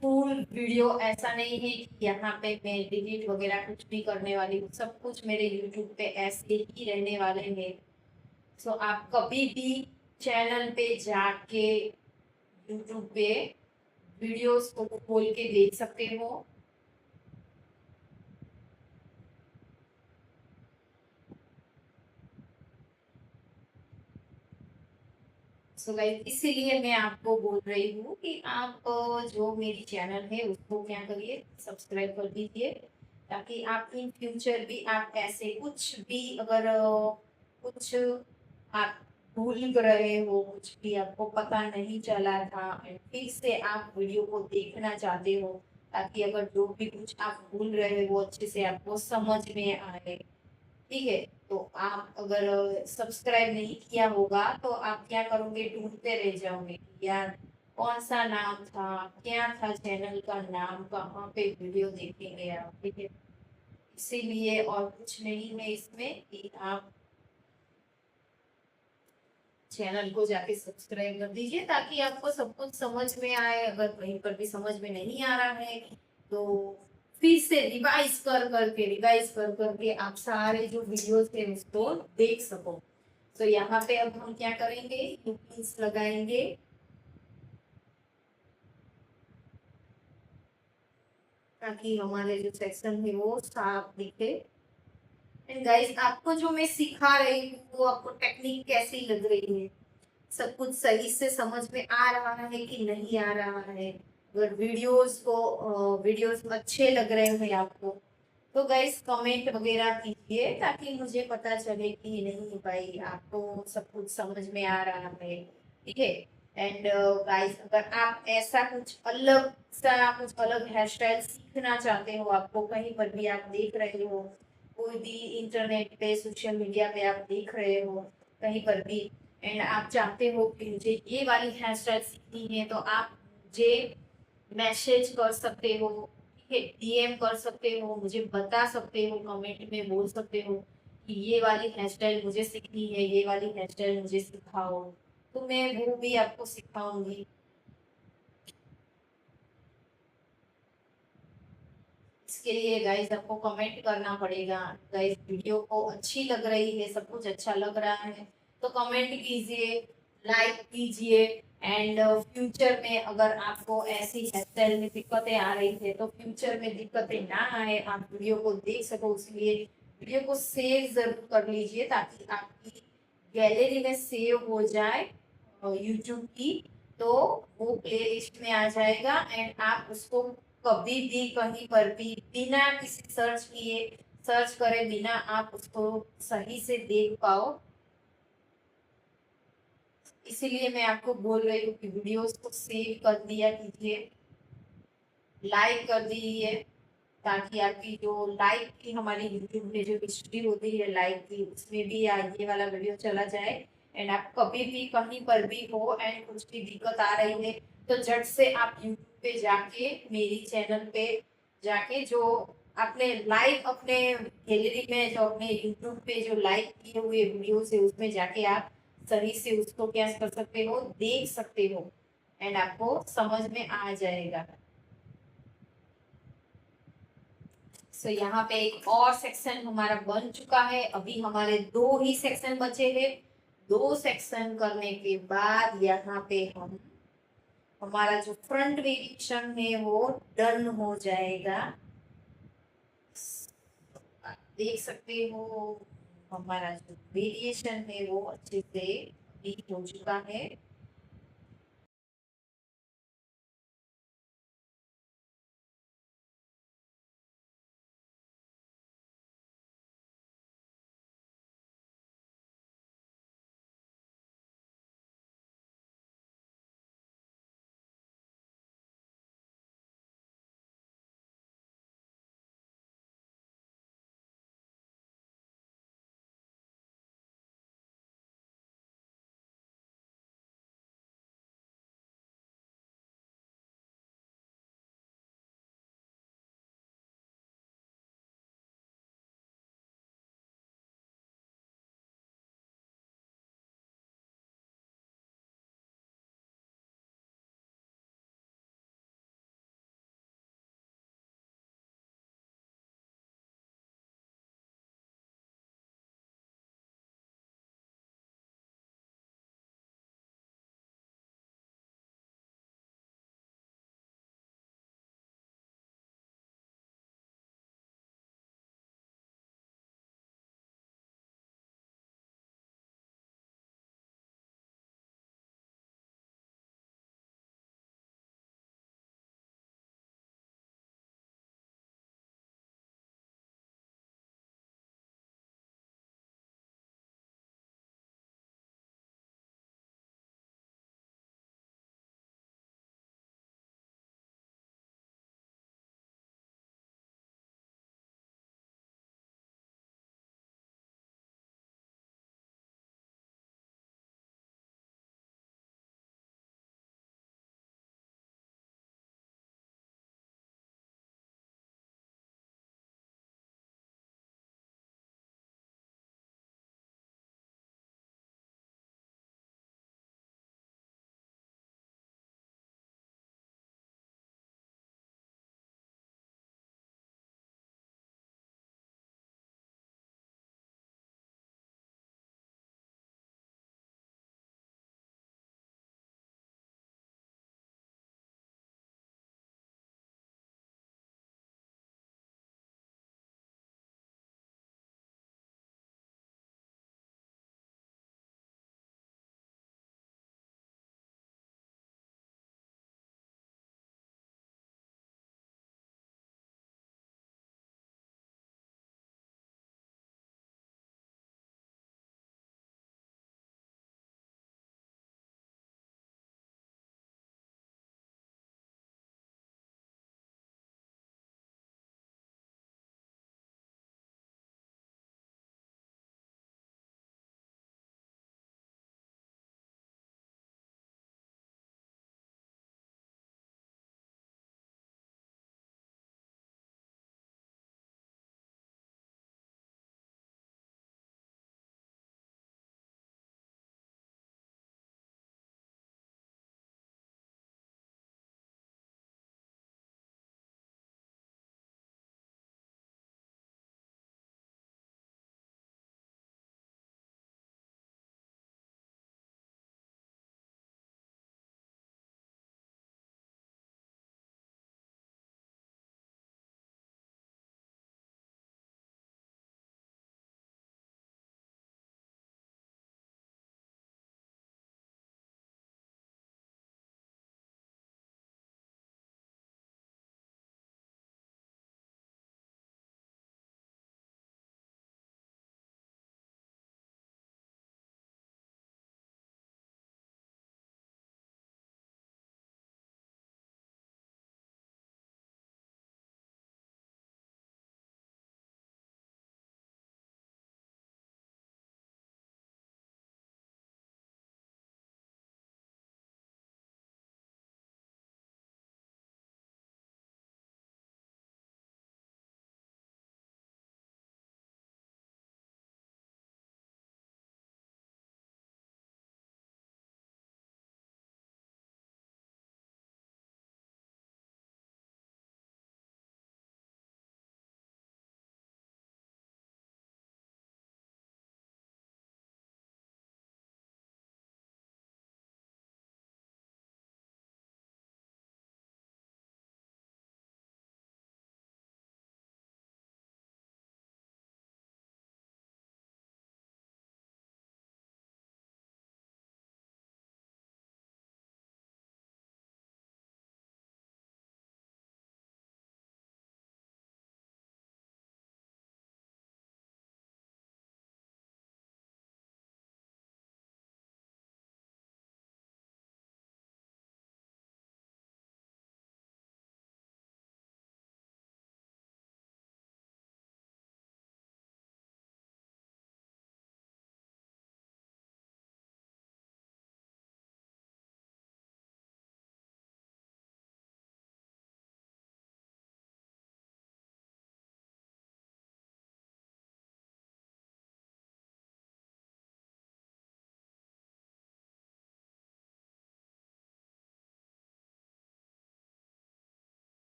फुल वीडियो ऐसा नहीं है कि यहाँ पे मैं डिलीट वगैरह कुछ भी करने वाली हूँ, सब कुछ मेरे यूट्यूब पे ऐसे ही रहने वाले हैं। सो आप कभी भी चैनल पे जाके यूट्यूब पे वीडियोस को खोल के देख सकते हो। सो गाइस, इसीलिए मैं आपको बोल रही हूँ कि आप जो मेरी चैनल है उसको क्या करिए, सब्सक्राइब कर दीजिए, ताकि आप इन फ्यूचर भी आप ऐसे कुछ भी अगर कुछ आप भूल रहे हो, कुछ भी आपको पता नहीं चला था and फिर से आप वीडियो को देखना चाहते हो, ताकि अगर जो भी कुछ आप भूल रहे हो वो अच्छे से आपको समझ में आए। ठीक है, तो आप अगर सब्सक्राइब नहीं किया होगा तो आप क्या करोगे, ढूंढते रह जाओगे कि यार कौन सा नाम था, क्या था चैनल का नाम, कहाँ पे वीडियो देखेंगे आप। ठीक है, इसीलिए और कुछ नहीं है इसमें कि आप चैनल को जाके सब्सक्राइब कर दीजिए, ताकि आपको सब कुछ समझ में आए। अगर कहीं पर भी समझ में नहीं आ रहा है तो फिर से रिवाइज कर करके आप सारे जो वीडियोस थे उसको देख सको। तो यहाँ पे अब हम क्या करेंगे, यूपीस लगाएंगे ताकि हमारे जो सेक्शन है वो साफ दिखे। एंड गाइस, आपको जो मैं सिखा रही हूँ वो आपको टेक्निक कैसी लग रही है, सब कुछ सही से समझ में आ रहा है कि नहीं आ रहा है? अगर वीडियोस अच्छे लग रहे हैं आपको तो गाइस कमेंट वगैरह कीजिए ताकि मुझे पता चले कि नहीं भाई आपको सब कुछ समझ में आ रहा है। ठीक है। एंड गाइस, अगर आप ऐसा कुछ अलग हेयर स्टाइल सीखना चाहते हो, आपको कहीं पर भी आप देख रहे हो, कोई भी इंटरनेट पे सोशल मीडिया पे आप देख रहे हो कहीं पर भी, एंड आप चाहते हो कि मुझे ये वाली हेयर स्टाइल सीखनी है, तो आप मुझे मैसेज कर सकते हो। ठीक है, डीएम कर सकते हो, मुझे बता सकते हो, कमेंट में बोल सकते हो कि ये वाली हेयर स्टाइल मुझे सीखनी है, ये वाली हेयर स्टाइल मुझे सिखाओ, तो मैं वो भी आपको सिखाऊंगी। इसके लिए गाइस आपको कमेंट करना पड़ेगा। गाइस, वीडियो को अच्छी लग रही है, सब कुछ अच्छा लग रहा है तो कमेंट कीजिए, लाइक कीजिए। एंड फ्यूचर में अगर आपको ऐसी हेयर स्टाइल में दिक्कतें आ रही है तो फ्यूचर में दिक्कतें ना आए, आप वीडियो को देख सको, इसलिए वीडियो को सेव जरूर कर लीजिए ताकि आपकी गैलरी में सेव हो जाए यूट्यूब की, तो वो प्ले लिस्ट में आ जाएगा एंड आप उसको कभी भी कहीं पर भी बिना किसी सर्च करे बिना आप उसको सही से देख पाओ। इसीलिए मैं आपको बोल रही हूँ कि वीडियोस को सेव कर दिया कीजिए, लाइक कर दीजिए, ताकि आपकी जो लाइक की हमारी यूट्यूब में जो हिस्ट्री होती है लाइक की, उसमें भी ये वाला वीडियो चला जाए। एंड आप कभी भी कहीं पर भी हो एंड कुछ भी दिक्कत आ रही है तो झट से आप यूट्यूब पे जाके मेरी चैनल पे जाके जो आपने लाइव अपने गैलरी में जो अपने यूट्यूब पे जो लाइक किए हुए वीडियोस है उसमें जाके आप सही से उसको क्या कर सकते हो, देख सकते हो एंड आपको समझ में आ जाएगा। सो यहाँ पे एक और सेक्शन हमारा बन चुका है, अभी हमारे दो ही सेक्शन बचे हैं। दो सेक्शन करने के बाद यहाँ पे हम हमारा जो फ्रंट वेरिएशन है वो डन हो जाएगा। आप देख सकते हो हमारा जो वेरिएशन है वो अच्छे से अभी हो चुका है।